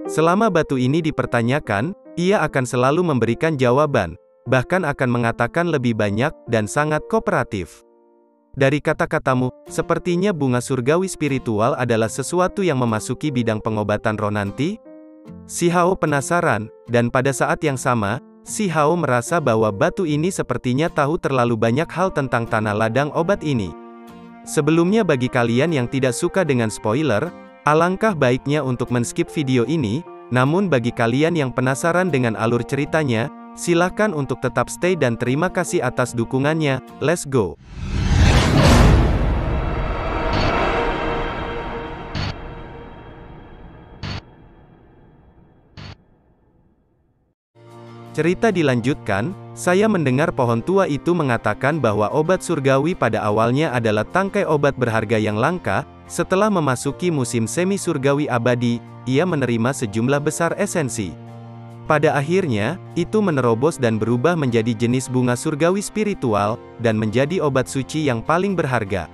Selama batu ini dipertanyakan, ia akan selalu memberikan jawaban, bahkan akan mengatakan lebih banyak, dan sangat kooperatif. Dari kata-katamu, sepertinya bunga surgawi spiritual adalah sesuatu yang memasuki bidang pengobatan roh nanti? Si Hao penasaran, dan pada saat yang sama, si Hao merasa bahwa batu ini sepertinya tahu terlalu banyak hal tentang tanah ladang obat ini. Sebelumnya bagi kalian yang tidak suka dengan spoiler, alangkah baiknya untuk men-skip video ini, namun bagi kalian yang penasaran dengan alur ceritanya, silakan untuk tetap stay dan terima kasih atas dukungannya, let's go! Cerita dilanjutkan, saya mendengar pohon tua itu mengatakan bahwa obat surgawi pada awalnya adalah tangkai obat berharga yang langka. Setelah memasuki musim semi surgawi abadi, ia menerima sejumlah besar esensi. Pada akhirnya, itu menerobos dan berubah menjadi jenis bunga surgawi spiritual, dan menjadi obat suci yang paling berharga.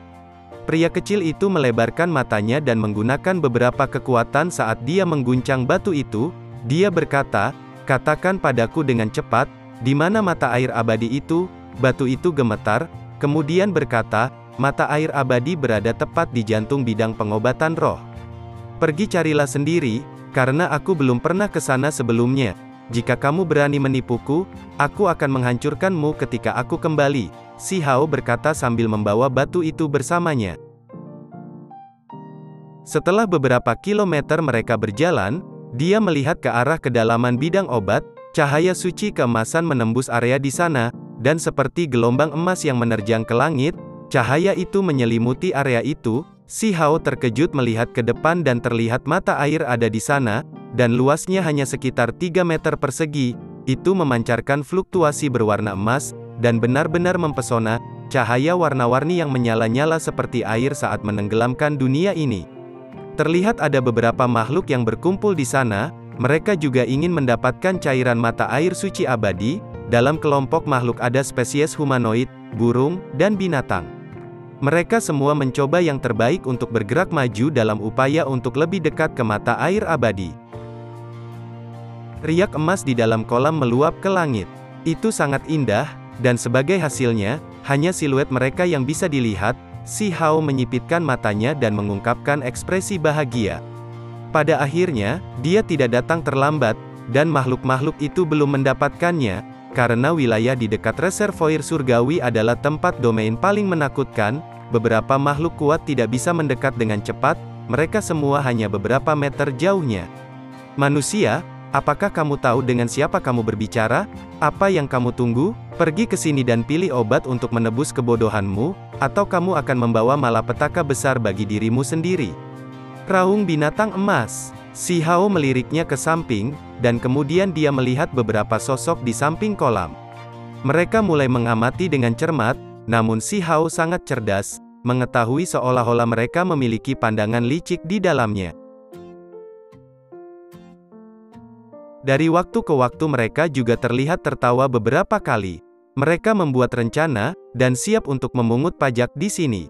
Pria kecil itu melebarkan matanya dan menggunakan beberapa kekuatan saat dia mengguncang batu itu. Dia berkata, "Katakan padaku dengan cepat, di mana mata air abadi itu?" Batu itu gemetar, kemudian berkata, "Mata air abadi berada tepat di jantung bidang pengobatan roh. Pergi carilah sendiri, karena aku belum pernah ke sana sebelumnya. Jika kamu berani menipuku, aku akan menghancurkanmu ketika aku kembali." Si Hao berkata sambil membawa batu itu bersamanya. Setelah beberapa kilometer mereka berjalan, dia melihat ke arah kedalaman bidang obat. Cahaya suci keemasan menembus area di sana, dan seperti gelombang emas yang menerjang ke langit, cahaya itu menyelimuti area itu. Si Hao terkejut melihat ke depan dan terlihat mata air ada di sana, dan luasnya hanya sekitar 3 meter persegi. Itu memancarkan fluktuasi berwarna emas, dan benar-benar mempesona. Cahaya warna-warni yang menyala-nyala seperti air saat menenggelamkan dunia ini. Terlihat ada beberapa makhluk yang berkumpul di sana. Mereka juga ingin mendapatkan cairan mata air suci abadi. Dalam kelompok makhluk ada spesies humanoid, burung, dan binatang. Mereka semua mencoba yang terbaik untuk bergerak maju dalam upaya untuk lebih dekat ke mata air abadi. Riak emas di dalam kolam meluap ke langit. Itu sangat indah, dan sebagai hasilnya, hanya siluet mereka yang bisa dilihat. Si Hao menyipitkan matanya dan mengungkapkan ekspresi bahagia. Pada akhirnya, dia tidak datang terlambat, dan makhluk-makhluk itu belum mendapatkannya, karena wilayah di dekat reservoir surgawi adalah tempat domain paling menakutkan. Beberapa makhluk kuat tidak bisa mendekat dengan cepat, mereka semua hanya beberapa meter jauhnya. "Manusia, apakah kamu tahu dengan siapa kamu berbicara? Apa yang kamu tunggu? Pergi ke sini dan pilih obat untuk menebus kebodohanmu, atau kamu akan membawa malapetaka besar bagi dirimu sendiri." Raung binatang emas. Si Hao meliriknya ke samping, dan kemudian dia melihat beberapa sosok di samping kolam. Mereka mulai mengamati dengan cermat, namun si Hao sangat cerdas, mengetahui seolah-olah mereka memiliki pandangan licik di dalamnya. Dari waktu ke waktu mereka juga terlihat tertawa beberapa kali. Mereka membuat rencana, dan siap untuk memungut pajak di sini.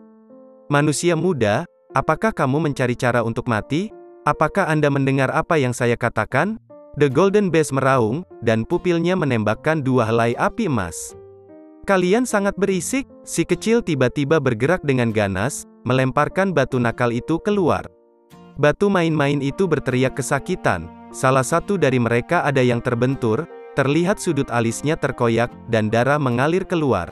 "Manusia muda, apakah kamu mencari cara untuk mati? Apakah Anda mendengar apa yang saya katakan?" The Golden Beast meraung, dan pupilnya menembakkan 2 helai api emas. "Kalian sangat berisik." Si kecil tiba-tiba bergerak dengan ganas, melemparkan batu nakal itu keluar. Batu main-main itu berteriak kesakitan. Salah satu dari mereka ada yang terbentur, terlihat sudut alisnya terkoyak, dan darah mengalir keluar.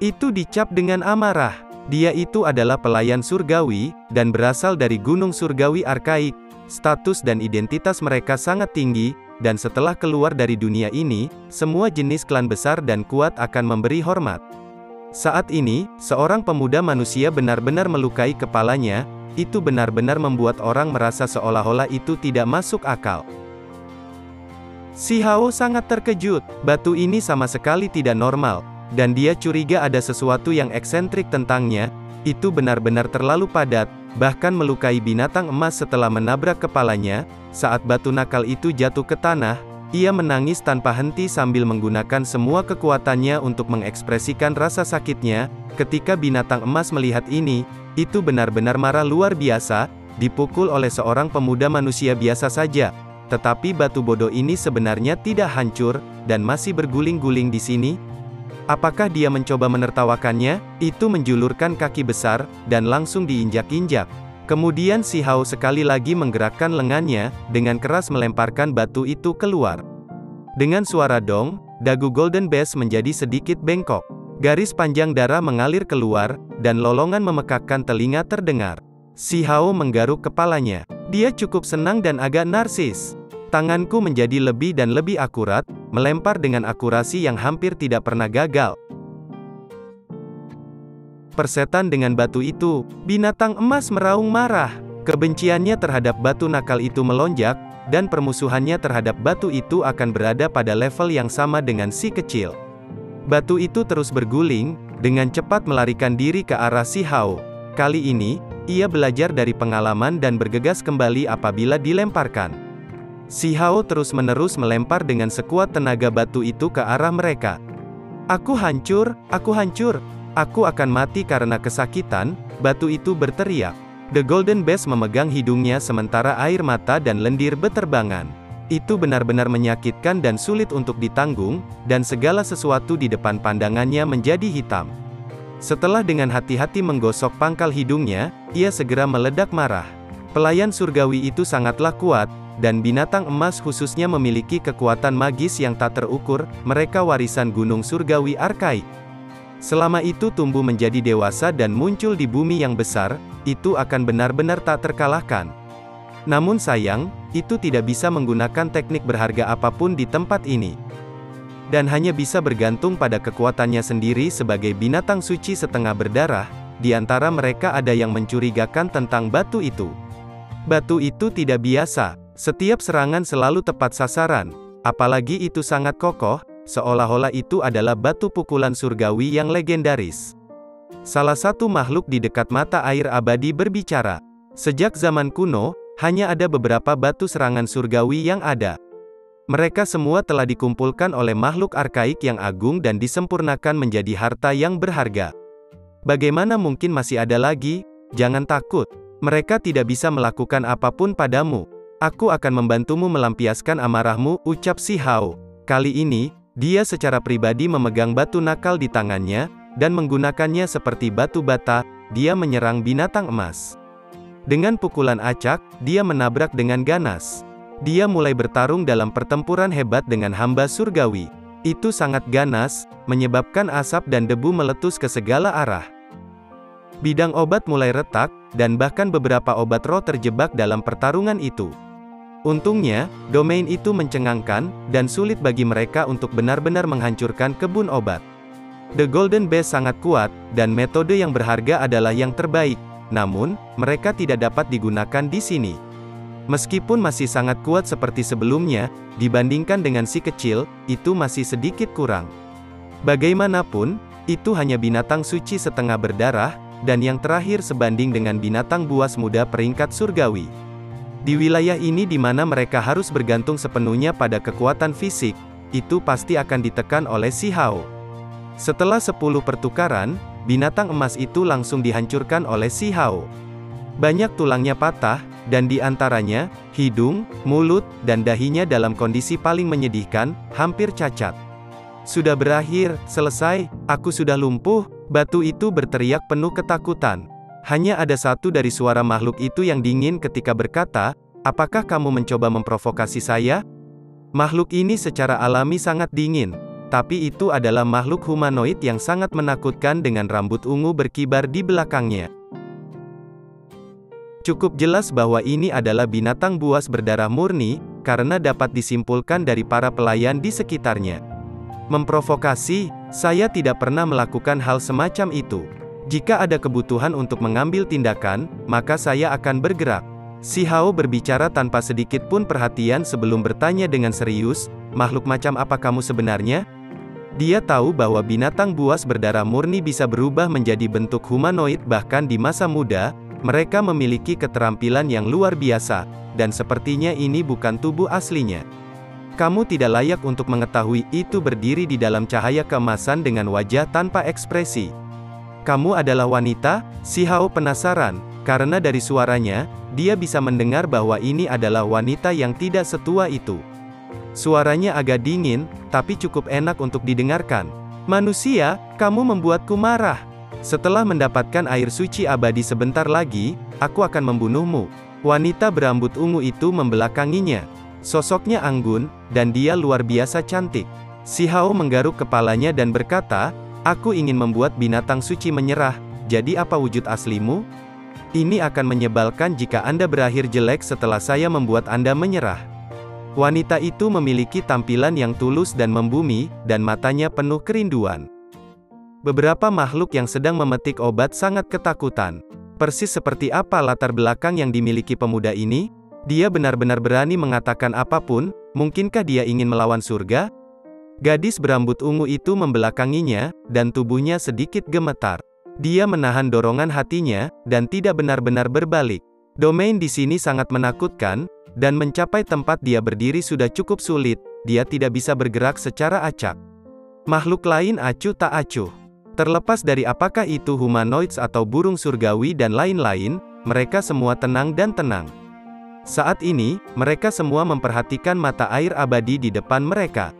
Itu dicap dengan amarah. Dia itu adalah pelayan surgawi, dan berasal dari gunung surgawi arkaik. Status dan identitas mereka sangat tinggi, dan setelah keluar dari dunia ini, semua jenis klan besar dan kuat akan memberi hormat. Saat ini, seorang pemuda manusia benar-benar melukai kepalanya. Itu benar-benar membuat orang merasa seolah-olah itu tidak masuk akal. Si Hao sangat terkejut. Batu ini sama sekali tidak normal, dan dia curiga ada sesuatu yang eksentrik tentangnya. Itu benar-benar terlalu padat, bahkan melukai binatang emas setelah menabrak kepalanya. Saat batu nakal itu jatuh ke tanah, ia menangis tanpa henti sambil menggunakan semua kekuatannya untuk mengekspresikan rasa sakitnya. Ketika binatang emas melihat ini, itu benar-benar marah luar biasa. Dipukul oleh seorang pemuda manusia biasa saja. tetapi batu bodoh ini sebenarnya tidak hancur, dan masih berguling-guling di sini? Apakah dia mencoba menertawakannya? Itu menjulurkan kaki besar, dan langsung diinjak-injak. Kemudian si Hao sekali lagi menggerakkan lengannya, dengan keras melemparkan batu itu keluar. Dengan suara dong, dagu Golden Beast menjadi sedikit bengkok. Garis panjang darah mengalir keluar, dan lolongan memekakkan telinga terdengar. Si Hao menggaruk kepalanya. Dia cukup senang dan agak narsis. Tanganku menjadi lebih dan lebih akurat, melempar dengan akurasi yang hampir tidak pernah gagal. Persetan dengan batu itu, binatang emas meraung marah. Kebenciannya terhadap batu nakal itu melonjak, dan permusuhannya terhadap batu itu akan berada pada level yang sama dengan si kecil. Batu itu terus berguling, dengan cepat melarikan diri ke arah si Hao. Kali ini, ia belajar dari pengalaman dan bergegas kembali apabila dilemparkan. Si Hao terus-menerus melempar dengan sekuat tenaga batu itu ke arah mereka. Aku hancur, aku akan mati karena kesakitan, batu itu berteriak. The Golden Beast memegang hidungnya sementara air mata dan lendir beterbangan. Itu benar-benar menyakitkan dan sulit untuk ditanggung, dan segala sesuatu di depan pandangannya menjadi hitam. Setelah dengan hati-hati menggosok pangkal hidungnya, ia segera meledak marah. Pelayan surgawi itu sangatlah kuat, dan binatang emas khususnya memiliki kekuatan magis yang tak terukur, mereka warisan gunung surgawi arkaik. Selama itu tumbuh menjadi dewasa dan muncul di bumi yang besar, itu akan benar-benar tak terkalahkan. Namun sayang, itu tidak bisa menggunakan teknik berharga apapun di tempat ini. Dan hanya bisa bergantung pada kekuatannya sendiri sebagai binatang suci setengah berdarah, di antara mereka ada yang mencurigakan tentang batu itu. Batu itu tidak biasa, setiap serangan selalu tepat sasaran, apalagi itu sangat kokoh, seolah-olah itu adalah batu pukulan surgawi yang legendaris. Salah satu makhluk di dekat mata air abadi berbicara. Sejak zaman kuno, hanya ada beberapa batu serangan surgawi yang ada. Mereka semua telah dikumpulkan oleh makhluk arkaik yang agung dan disempurnakan menjadi harta yang berharga. Bagaimana mungkin masih ada lagi? Jangan takut. Mereka tidak bisa melakukan apapun padamu. Aku akan membantumu melampiaskan amarahmu, ucap si Hao. Kali ini, dia secara pribadi memegang batu nakal di tangannya, dan menggunakannya seperti batu bata, dia menyerang binatang emas. Dengan pukulan acak, dia menabrak dengan ganas. Dia mulai bertarung dalam pertempuran hebat dengan hamba surgawi. Itu sangat ganas, menyebabkan asap dan debu meletus ke segala arah. Bidang obat mulai retak, dan bahkan beberapa obat roh terjebak dalam pertarungan itu. Untungnya, domain itu mencengangkan, dan sulit bagi mereka untuk benar-benar menghancurkan kebun obat. The Golden Beast sangat kuat, dan metode yang berharga adalah yang terbaik, namun, mereka tidak dapat digunakan di sini. Meskipun masih sangat kuat seperti sebelumnya, dibandingkan dengan si kecil, itu masih sedikit kurang. Bagaimanapun, itu hanya binatang suci setengah berdarah, dan yang terakhir sebanding dengan binatang buas muda peringkat surgawi. Di wilayah ini di mana mereka harus bergantung sepenuhnya pada kekuatan fisik, itu pasti akan ditekan oleh si Hao. Setelah 10 pertukaran, binatang emas itu langsung dihancurkan oleh si Hao. Banyak tulangnya patah, dan di antaranya, hidung, mulut, dan dahinya dalam kondisi paling menyedihkan, hampir cacat. Sudah berakhir, selesai, aku sudah lumpuh, batu itu berteriak penuh ketakutan. Hanya ada satu dari suara makhluk itu yang dingin ketika berkata, apakah kamu mencoba memprovokasi saya? Makhluk ini secara alami sangat dingin, tapi itu adalah makhluk humanoid yang sangat menakutkan dengan rambut ungu berkibar di belakangnya. Cukup jelas bahwa ini adalah binatang buas berdarah murni, karena dapat disimpulkan dari para pelayan di sekitarnya. Memprovokasi, saya tidak pernah melakukan hal semacam itu. Jika ada kebutuhan untuk mengambil tindakan, maka saya akan bergerak. Si Hao berbicara tanpa sedikit pun perhatian sebelum bertanya dengan serius, makhluk macam apa kamu sebenarnya? Dia tahu bahwa binatang buas berdarah murni bisa berubah menjadi bentuk humanoid bahkan di masa muda, mereka memiliki keterampilan yang luar biasa, dan sepertinya ini bukan tubuh aslinya. Kamu tidak layak untuk mengetahui, itu berdiri di dalam cahaya keemasan dengan wajah tanpa ekspresi. Kamu adalah wanita? Si Hao penasaran. karena dari suaranya, dia bisa mendengar bahwa ini adalah wanita yang tidak setua itu. Suaranya agak dingin, tapi cukup enak untuk didengarkan. Manusia, kamu membuatku marah. Setelah mendapatkan air suci abadi sebentar lagi, aku akan membunuhmu. Wanita berambut ungu itu membelakanginya. Sosoknya anggun, dan dia luar biasa cantik. Si Hao menggaruk kepalanya dan berkata, aku ingin membuat binatang suci menyerah, jadi apa wujud aslimu? Ini akan menyebalkan jika Anda berakhir jelek setelah saya membuat Anda menyerah. Wanita itu memiliki tampilan yang tulus dan membumi, dan matanya penuh kerinduan. Beberapa makhluk yang sedang memetik obat sangat ketakutan. Persis seperti apa latar belakang yang dimiliki pemuda ini? Dia benar-benar berani mengatakan apapun, mungkinkah dia ingin melawan surga? Gadis berambut ungu itu membelakanginya, dan tubuhnya sedikit gemetar. Dia menahan dorongan hatinya, dan tidak benar-benar berbalik. Domain di sini sangat menakutkan, dan mencapai tempat dia berdiri sudah cukup sulit, dia tidak bisa bergerak secara acak. Makhluk lain acuh tak acuh. Terlepas dari apakah itu humanoids atau burung surgawi dan lain-lain, mereka semua tenang dan tenang. Saat ini, mereka semua memperhatikan mata air abadi di depan mereka.